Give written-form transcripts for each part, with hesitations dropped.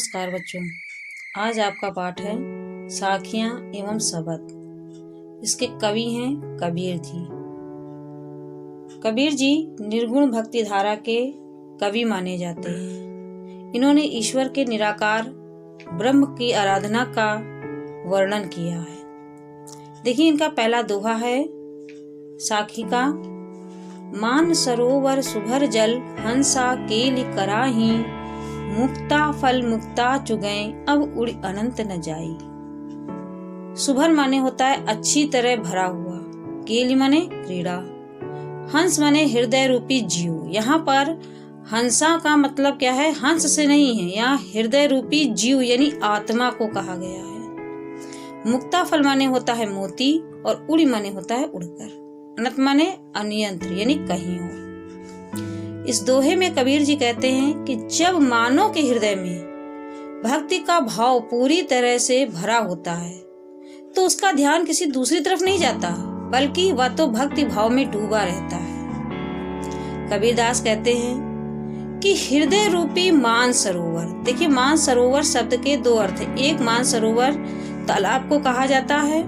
नमस्कार बच्चों। आज आपका पाठ है साखियाँ एवं सबद। इसके कवि हैं कबीर जी। कबीर जी निर्गुण भक्ति धारा के कवि माने जाते हैं। इन्होंने ईश्वर के निराकार ब्रह्म की आराधना का वर्णन किया है। देखिए, इनका पहला दोहा है साखी का। मान सरोवर सुभर जल हंसा केलि कराही, मुक्ता फल मुक्ता चुगै अब उड़ अनंत न जाई। सुभर माने होता है अच्छी तरह भरा हुआ, केलि माने क्रीड़ा, हंस माने हृदय रूपी जीव। यहाँ पर हंसा का मतलब क्या है? हंस से नहीं है, यहाँ हृदय रूपी जीव यानी आत्मा को कहा गया है। मुक्ता फल माने होता है मोती और उड़ी माने होता है उड़कर। अनंत माने अनियंत्र यानी कहीं और। इस दोहे में कबीर जी कहते हैं कि जब मानव के हृदय में भक्ति का भाव पूरी तरह से भरा होता है तो उसका ध्यान किसी दूसरी तरफ नहीं जाता, बल्कि वह तो भक्ति भाव में डूबा रहता है। कबीरदास कहते हैं कि हृदय रूपी मान सरोवर। देखिए, मान सरोवर शब्द के दो अर्थ हैं। एक मान सरोवर तालाब को कहा जाता है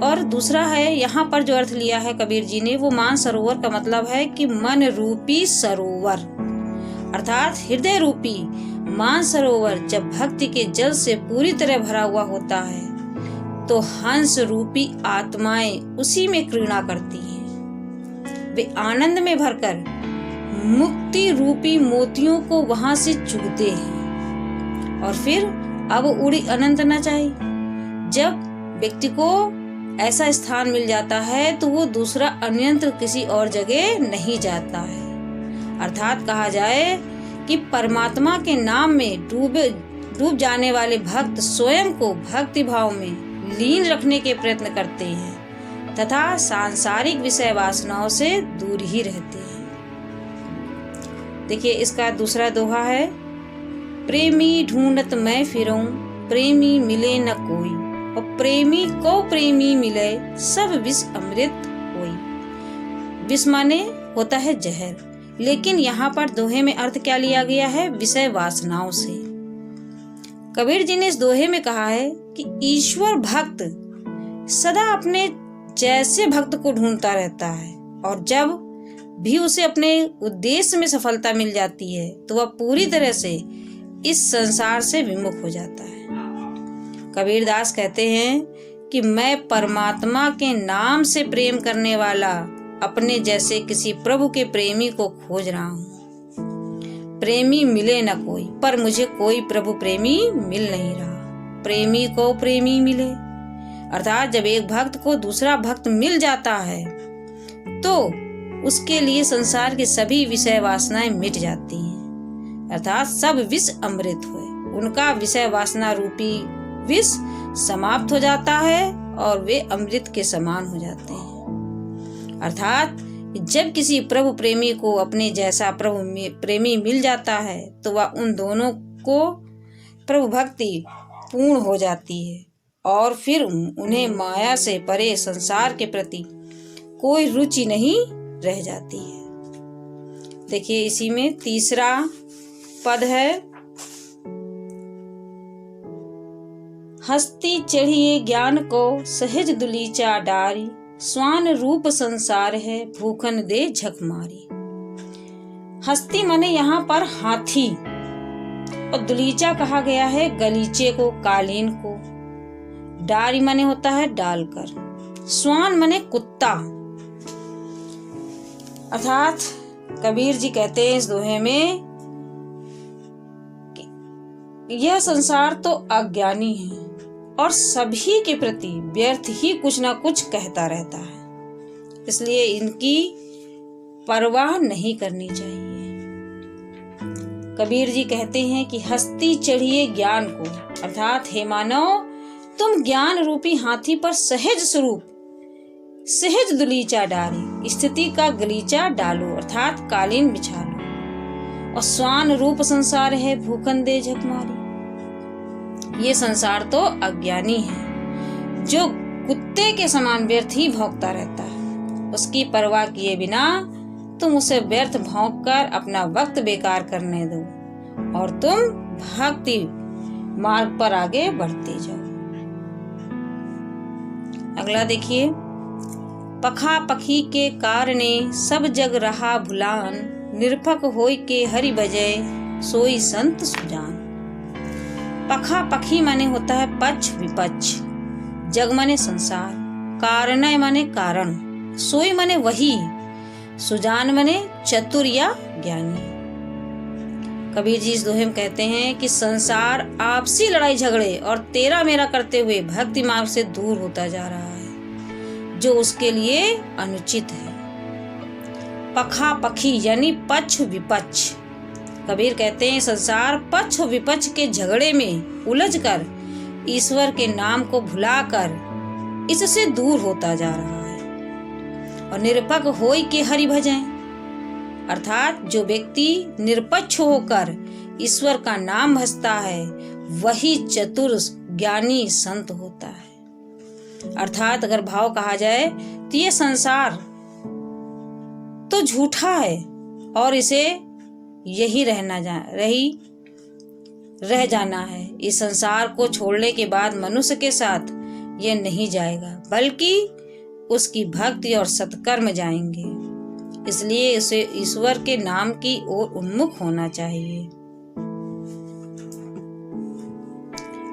और दूसरा है, यहाँ पर जो अर्थ लिया है कबीर जी ने, वो मान सरोवर का मतलब है कि मन रूपी सरोवर, अर्थात हृदय रूपी मान सरोवर जब भक्ति के जल से पूरी तरह भरा हुआ होता है तो हंस रूपी आत्माएं उसी में क्रीड़ा करती हैं। वे आनंद में भरकर मुक्ति रूपी मोतियों को वहां से चुगते हैं और फिर अब उड़ी अनंत न जाए। जब व्यक्ति को ऐसा स्थान मिल जाता है तो वो दूसरा अन्यंत्र किसी और जगह नहीं जाता है। अर्थात कहा जाए कि परमात्मा के नाम में डूब जाने वाले भक्त स्वयं को भक्ति भाव में लीन रखने के प्रयत्न करते हैं तथा सांसारिक विषय वासनाओं से दूर ही रहते हैं। देखिए, इसका दूसरा दोहा है। प्रेमी ढूंढत मैं फिरूं, प्रेमी मिले न कोई, और प्रेमी को प्रेमी मिले सब विष अमृत होई। विष माने होता है जहर, लेकिन यहाँ पर दोहे में अर्थ क्या लिया गया है? विषय वासनाओं से। कबीर जी ने इस दोहे में कहा है कि ईश्वर भक्त सदा अपने जैसे भक्त को ढूंढता रहता है और जब भी उसे अपने उद्देश्य में सफलता मिल जाती है तो वह पूरी तरह से इस संसार से विमुख हो जाता है। कबीरदास कहते हैं कि मैं परमात्मा के नाम से प्रेम करने वाला अपने जैसे किसी प्रभु के प्रेमी को खोज रहा हूँ। प्रेमी मिले न कोई, पर मुझे कोई प्रभु प्रेमी मिल नहीं रहा। प्रेमी को प्रेमी मिले, अर्थात जब एक भक्त को दूसरा भक्त मिल जाता है तो उसके लिए संसार की सभी विषय वासनाएं मिट जाती हैं, अर्थात सब विष अमृत हुए। उनका विषय वासना रूपी विष समाप्त हो जाता है और वे अमृत के समान हो जाते हैं। अर्थात जब किसी प्रभु प्रेमी को अपने जैसा प्रभु प्रेमी मिल जाता है तो वह उन दोनों को प्रभु भक्ति पूर्ण हो जाती है और फिर उन्हें माया से परे संसार के प्रति कोई रुचि नहीं रह जाती है। देखिए, इसी में तीसरा पद है। हस्ती चढ़िए ज्ञान को सहज दुलीचा डारी, स्वान रूप संसार है भूखन दे झक मारी। हस्ती माने यहाँ पर हाथी और दुलीचा कहा गया है गलीचे को, कालीन को। डारी माने होता है डालकर। स्वान माने कुत्ता। अर्थात कबीर जी कहते हैं इस दोहे में कि यह संसार तो अज्ञानी है और सभी के प्रति व्यर्थ ही कुछ ना कुछ कहता रहता है, इसलिए इनकी परवाह नहीं करनी चाहिए। कबीर जी कहते हैं कि हस्ती चढ़िए ज्ञान को, अर्थात हे मानव, तुम ज्ञान रूपी हाथी पर सहज स्वरूप सहज दुलीचा डाली, स्थिति का गलीचा डालो, अर्थात कालीन बिछा लो। और स्वान रूप संसार है भूखन दे झक मारी। ये संसार तो अज्ञानी है जो कुत्ते के समान व्यर्थ ही भौंकता रहता है। उसकी परवाह किए बिना तुम उसे व्यर्थ भौंक कर अपना वक्त बेकार करने दो और तुम भक्ति मार्ग पर आगे बढ़ते जाओ। अगला देखिए, पखा पखी के कारणे सब जग रहा भुलान, निरपक होय के हरि बजय सोई संत सुजान। पखा पखी माने होता है पक्ष विपक्ष, जग माने संसार, कारणय माने कारण, सोई माने वही, सुजान माने चतुर या ज्ञानी। कबीर जी इस दोहे में कहते हैं कि संसार आपसी लड़ाई झगड़े और तेरा मेरा करते हुए भक्ति मार्ग से दूर होता जा रहा है, जो उसके लिए अनुचित है। पखा पखी यानी पक्ष विपक्ष। कबीर कहते हैं संसार पक्ष विपक्ष के झगड़े में उलझकर ईश्वर के नाम को भुलाकर इससे दूर होता जा रहा है। और निरपक होय के हरि भजें, अर्थात जो व्यक्ति निरपक्ष होकर ईश्वर का नाम भजता है वही चतुर ज्ञानी संत होता है। अर्थात अगर भाव कहा जाए तो ये संसार तो झूठा है और इसे यही रह जाना है। इस संसार को छोड़ने के बाद मनुष्य के साथ ये नहीं जाएगा, बल्कि उसकी भक्ति और सत्कर्म जाएंगे। इसलिए उसे ईश्वर के नाम की ओर उन्मुख होना चाहिए।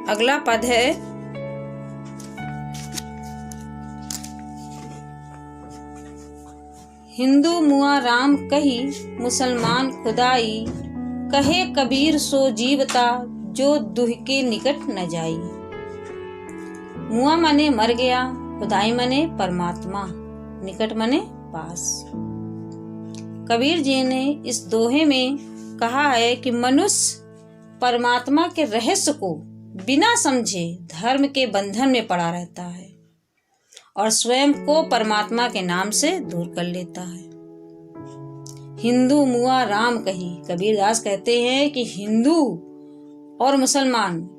अगला पद है, हिंदू मुआ राम कही, मुसलमान खुदाई, कहे कबीर सो जीवता, जो दुह के निकट न जाई। मुआ माने मर गया, खुदाई माने परमात्मा, निकट माने पास। कबीर जी ने इस दोहे में कहा है कि मनुष्य परमात्मा के रहस्य को बिना समझे धर्म के बंधन में पड़ा रहता है और स्वयं को परमात्मा के नाम से दूर कर लेता है। हिंदू मुआ राम कही, कबीरदास कहते हैं कि हिंदू और मुसलमान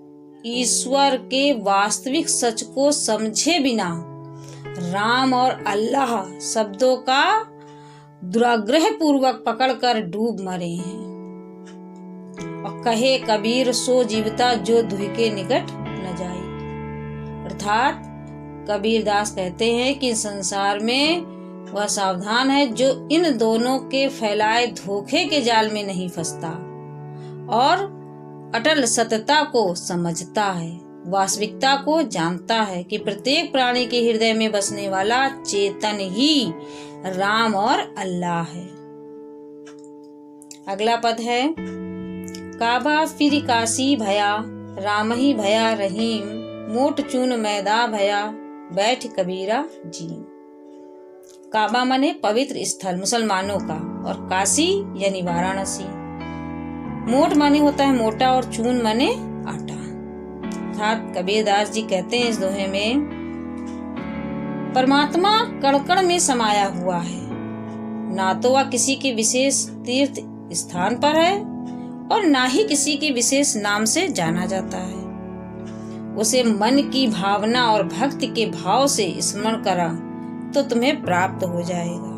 ईश्वर के वास्तविक सच को समझे बिना राम और अल्लाह शब्दों का दुराग्रह पूर्वक पकड़कर डूब मरे हैं। और कहे कबीर सो जीवता, जो दुह के निकट न जाए। अर्थात कबीरदास कहते हैं कि संसार में वह सावधान है जो इन दोनों के फैलाए धोखे के जाल में नहीं फंसता और अटल सत्यता को समझता है, वास्तविकता को जानता है कि प्रत्येक प्राणी के हृदय में बसने वाला चेतन ही राम और अल्लाह है। अगला पद है, काबा फिर काशी भया, राम ही भया रहीम, मोट चून मैदा भया, बैठ कबीरा जी। काबा माने पवित्र स्थल मुसलमानों का, और काशी यानी वाराणसी। मोट माने होता है मोटा और चून माने आटा। अर्थात कबीरदास जी कहते हैं इस दोहे में, परमात्मा कण कण में समाया हुआ है, ना तो वह किसी के विशेष तीर्थ स्थान पर है और ना ही किसी के विशेष नाम से जाना जाता है। उसे मन की भावना और भक्ति के भाव से स्मरण करा तो तुम्हें प्राप्त हो जाएगा।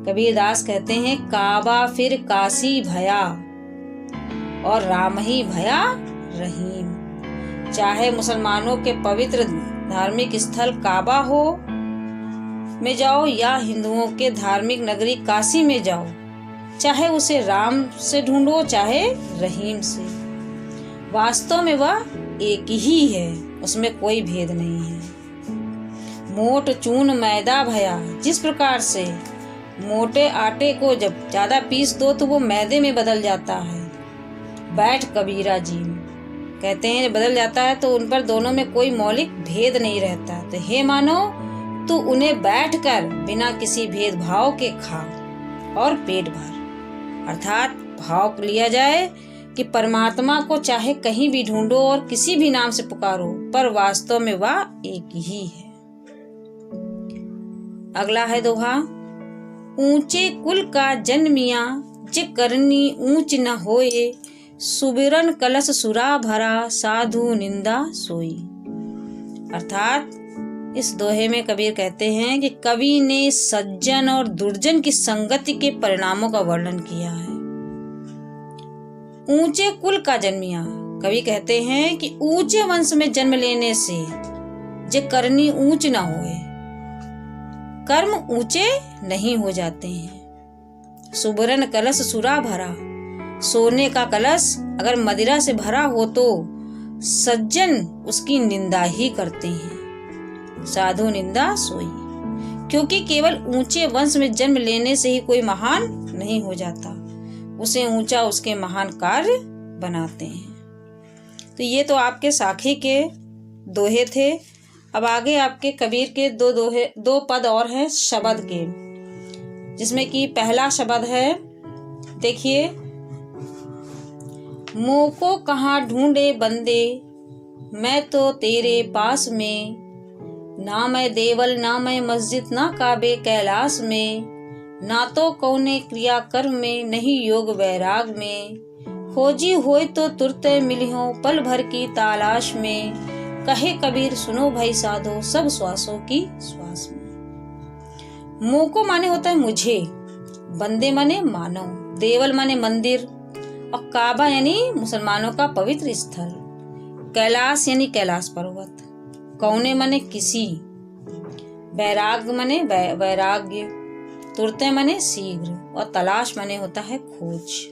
कबीरदास कहते हैं, काबा फिर काशी भया और राम ही भया रहीम। चाहे मुसलमानों के पवित्र धार्मिक स्थल काबा हो में जाओ या हिंदुओं के धार्मिक नगरी काशी में जाओ, चाहे उसे राम से ढूंढो चाहे रहीम से, वास्तव में वह एक ही है, उसमें कोई भेद नहीं है। मोट चून मैदा भया, जिस प्रकार से मोटे आटे को जब ज्यादा पीस दो तो वो मैदे में बदल जाता है, बैठ कबीरा जी कहते हैं बदल जाता है, तो उन पर दोनों में कोई मौलिक भेद नहीं रहता। तो हे मानो, तू उन्हें बैठकर बिना किसी भेदभाव के खा और पेट भर। अर्थात भाव लिया जाए कि परमात्मा को चाहे कहीं भी ढूंढो और किसी भी नाम से पुकारो, पर वास्तव में वह एक ही है। अगला है दोहा, ऊंचे कुल का जन्मिया, जे करनी ऊंच न होए, सुबिरन कलश सुरा भरा, साधु निंदा सोई। अर्थात इस दोहे में कबीर कहते हैं कि कवि ने सज्जन और दुर्जन की संगति के परिणामों का वर्णन किया है। ऊंचे कुल का जन्मिया, कवि कहते हैं कि ऊंचे वंश में जन्म लेने से जे करनी ऊंच ना होए, कर्म ऊंचे नहीं हो जाते हैं। सुबरन कलश सुरा भरा, सोने का कलश अगर मदिरा से भरा हो तो सज्जन उसकी निंदा ही करते हैं। साधु निंदा सोई, क्योंकि केवल ऊंचे वंश में जन्म लेने से ही कोई महान नहीं हो जाता, उसे ऊंचा उसके महान कार्य बनाते हैं। तो ये तो आपके साखी के दोहे थे। अब आगे आपके कबीर के दो पद और हैं शब्द के, जिसमें कि पहला शब्द है, देखिए, मुँह को कहाँ ढूंढे बंदे, मैं तो तेरे पास में, ना मैं देवल ना मैं मस्जिद ना काबे कैलाश में, ना तो कौने क्रिया कर्म में नहीं योग वैराग में, खोजी होए तो तुरते मिलियो पल भर की तलाश में, कहे कबीर सुनो भाई साधो सब श्वासों की श्वास में। मुँह को माने होता है मुझे, बंदे माने मानव, देवल माने मंदिर, और काबा यानी मुसलमानों का पवित्र स्थल, कैलाश यानी कैलाश पर्वत, कौने माने किसी, वैराग माने वैराग्य, तुरते माने शीघ्र, और तलाश माने होता है खोज।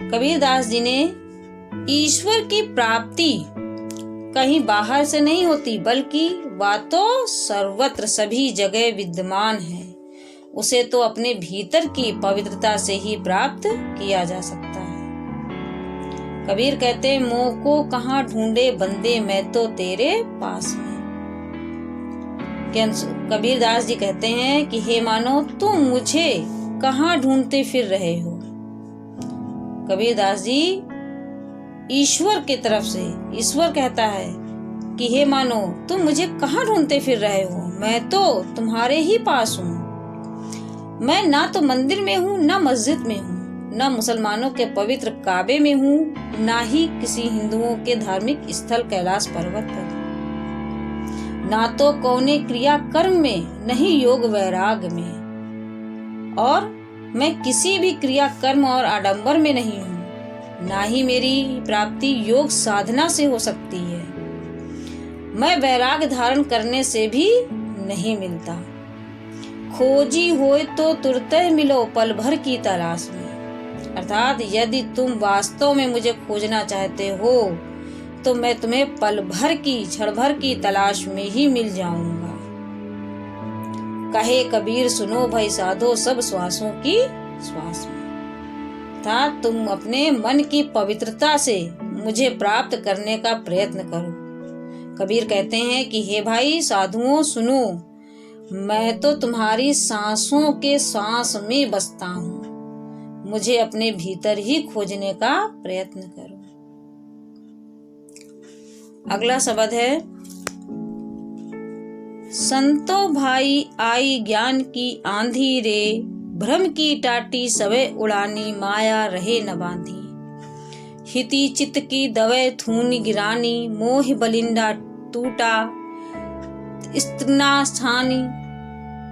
कबीरदास जी ने ईश्वर की प्राप्ति कहीं बाहर से नहीं होती, बल्कि वह तो सर्वत्र सभी जगह विद्यमान है, उसे तो अपने भीतर की पवित्रता से ही प्राप्त किया जा सकता है। कबीर कहते, मुँह को कहाँ ढूंढे बंदे, मैं तो तेरे पास में। कबीरदास जी कहते हैं कि हे मानो, तुम मुझे कहाँ ढूंढते फिर रहे हो। कबीरदास जी ईश्वर की तरफ से, ईश्वर कहता है कि हे मानो, तुम मुझे कहाँ ढूंढते फिर रहे हो, मैं तो तुम्हारे ही पास हूँ। मैं ना तो मंदिर में हूँ, ना मस्जिद में हूँ, ना मुसलमानों के पवित्र काबे में हूँ, ना ही किसी हिंदुओं के धार्मिक स्थल कैलाश पर्वत पर, ना तो कौने क्रिया कर्म में, नहीं योग वैराग में, और मैं किसी भी क्रिया कर्म और आडंबर में नहीं हूँ, ना ही मेरी प्राप्ति योग साधना से हो सकती है। मैं वैराग धारण करने से भी नहीं मिलता। खोजी होए तो तुरते मिलो पल भर की तलाश में, अर्थात यदि तुम वास्तव में मुझे खोजना चाहते हो तो मैं तुम्हें पल भर की क्षण भर की तलाश में ही मिल जाऊंगा। कहे कबीर सुनो भाई साधो सब श्वासों की श्वास में, था तुम अपने मन की पवित्रता से मुझे प्राप्त करने का प्रयत्न करो। कबीर कहते हैं कि हे भाई साधुओं सुनो, मैं तो तुम्हारी सांसों के सांस में बसता हूँ, मुझे अपने भीतर ही खोजने का प्रयत्न करो। अगला शब्द है, संतो भाई आई ज्ञान की आंधी रे, भ्रम की टाटी सवे उड़ानी माया रहे न बांधी, हिति चित्त की दवे थूनी गिरानी, मोह बलिंडा टूटा स्त्रीना स्थानी,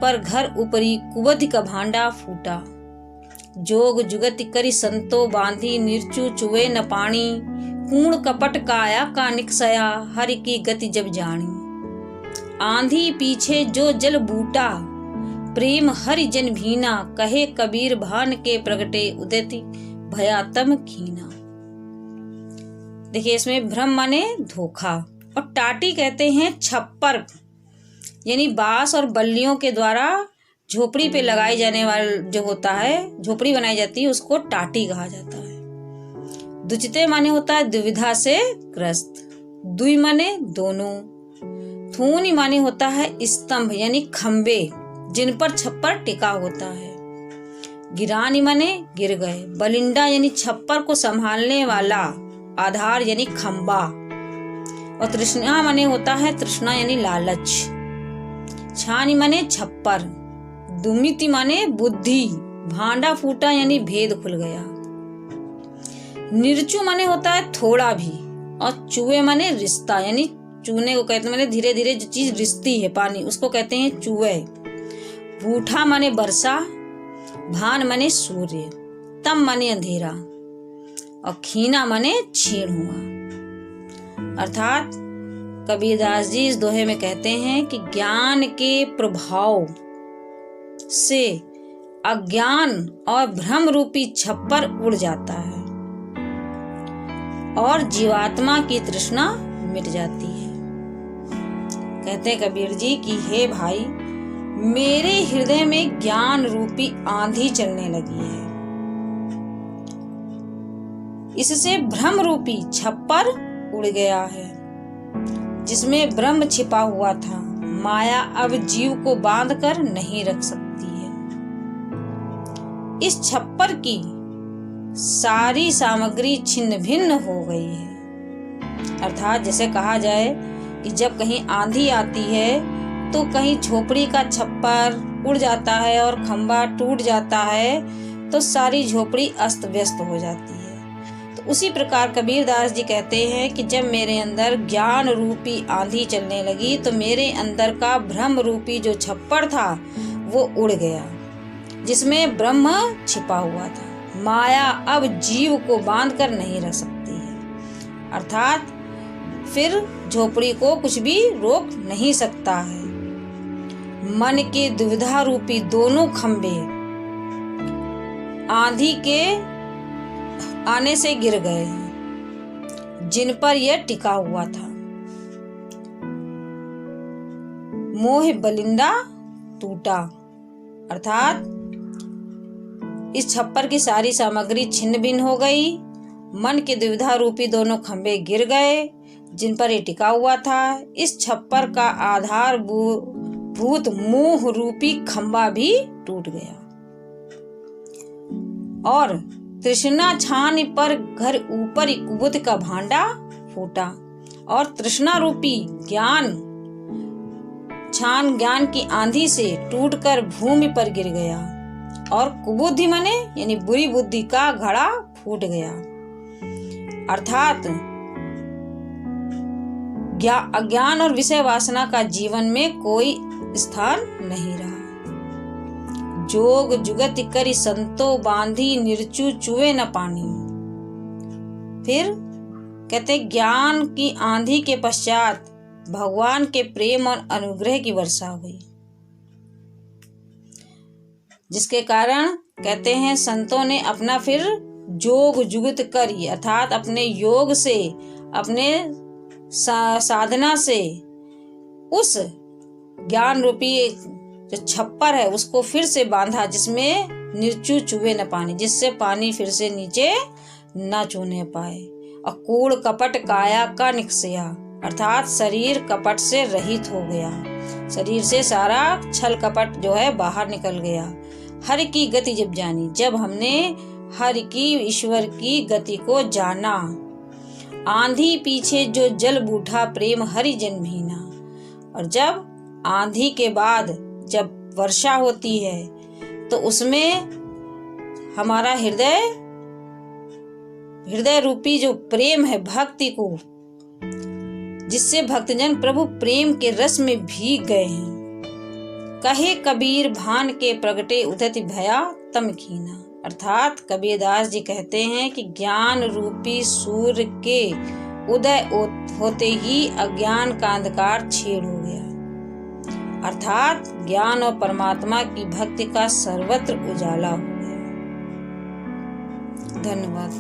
पर घर ऊपरी कुवधि का भांडा फूटा, जोग जुगति करी संतो बांधी, निर्चु चुवे न पानी, कूण कपट काया का निकसया, हरि की गति जब जानी, आंधी पीछे जो जल बूटा, प्रेम हरि जन भीना, कहे कबीर भान के प्रगटे उदति भया तम खीना। देखिए, इसमें भ्रम माने धोखा, और टाटी कहते हैं छप्पर, यानी बांस और बल्लियों के द्वारा झोपड़ी पे लगाई जाने वाला जो होता है, झोपड़ी बनाई जाती है, उसको टाटी कहा जाता है। दुचिते माने होता है दुविधा से ग्रस्त, दुई माने दोनों, थूनी माने होता है स्तंभ यानी खंबे जिन पर छप्पर टिका होता है, गिरानी माने गिर गए, बलिंडा यानी छप्पर को संभालने वाला आधार यानी खंबा, और तृष्णा माने होता है तृष्णा यानी लालच, छानी माने छप्पर, दुमिति माने बुद्धि, भांडा फूटा यानी भेद खुल गया, निर्चु माने होता है थोड़ा भी, और चूहे माने रिश्ता यानी चूने को कहते हैं माने धीरे धीरे जो चीज रिश्ती है पानी, उसको कहते हैं चूहे, बूठा माने वर्षा, भान माने सूर्य, तम माने अंधेरा, और खीना माने क्षीण हुआ। अर्थात कबीरदास जी इस दोहे में कहते हैं कि ज्ञान के प्रभाव से अज्ञान और भ्रम रूपी छप्पर उड़ जाता है और जीवात्मा की तृष्णा मिट जाती है। कहते हैं कबीर जी कि हे भाई, मेरे हृदय में ज्ञान रूपी आंधी चलने लगी है। इससे भ्रम रूपी छप्पर उड़ गया है, जिसमें ब्रह्म छिपा हुआ था। माया अब जीव को बांध कर नहीं रख सकती है। इस छप्पर की सारी सामग्री छिन्न भिन्न हो गई है। अर्थात जैसे कहा जाए कि जब कहीं आंधी आती है तो कहीं झोपड़ी का छप्पर उड़ जाता है और खंभा टूट जाता है तो सारी झोपड़ी अस्त व्यस्त हो जाती है। तो उसी प्रकार कबीरदास जी कहते हैं कि जब मेरे अंदर ज्ञान रूपी आंधी चलने लगी तो मेरे अंदर का भ्रम रूपी जो छप्पर था वो उड़ गया, जिसमें ब्रह्म छिपा हुआ था। माया अब जीव को बांध कर नहीं रह सकती है। अर्थात फिर झोपड़ी को कुछ भी रोक नहीं सकता है। मन के दुविधा रूपी दोनों खंभे आंधी के आने से गिर गए हैं, जिन पर यह टिका हुआ था। मोह बलिंदा टूटा। अर्थात इस छप्पर की सारी सामग्री छिन्न भिन्न हो गई। मन के दुविधा रूपी दोनों खंभे गिर गए, जिन पर ये टिका हुआ था। इस छप्पर का आधार भूत मोह रूपी खंभा भी टूट गया और तृष्णा छान पर घर ऊपर कुबुत का भांडा फूटा और तृष्णा रूपी ज्ञान छान ज्ञान की आंधी से टूटकर भूमि पर गिर गया और कुबुद्धि माने यानी बुरी बुद्धि का घड़ा फूट गया। अर्थात अज्ञान और विषय वासना का जीवन में कोई स्थान नहीं रहा। जोग जुगत करी संतो बांधी निर्चु चुए न पानी। फिर कहते ज्ञान की आंधी के पश्चात भगवान के प्रेम और अनुग्रह की वर्षा हुई, जिसके कारण कहते हैं संतों ने अपना फिर जोग जुगत करी, अर्थात अपने योग से अपने साधना से उस ज्ञान रूपी जो छप्पर है उसको फिर से बांधा, जिसमें निर्चु चुए न पानी, जिससे पानी फिर से नीचे न चूने पाए। और कूड़ कपट काया का निकसया, अर्थात शरीर कपट से रहित हो गया। शरीर से सारा छल कपट जो है बाहर निकल गया। हर की गति जब जानी, जब हमने हर की ईश्वर की गति को जाना। आंधी पीछे जो जल बूढ़ा प्रेम हरि जन भीना। और जब आंधी के बाद जब वर्षा होती है तो उसमें हमारा हृदय रूपी जो प्रेम है भक्ति को, जिससे भक्तजन प्रभु प्रेम के रस में भीग गए हैं। कहे कबीर भान के प्रगटे उदति भया तम कीना। अर्थात कबीरदास जी कहते हैं कि ज्ञान रूपी सूर्य के उदय होते ही अज्ञान का अंधकार छेड़ हो गया। अर्थात ज्ञान और परमात्मा की भक्ति का सर्वत्र उजाला हो गया। धन्यवाद।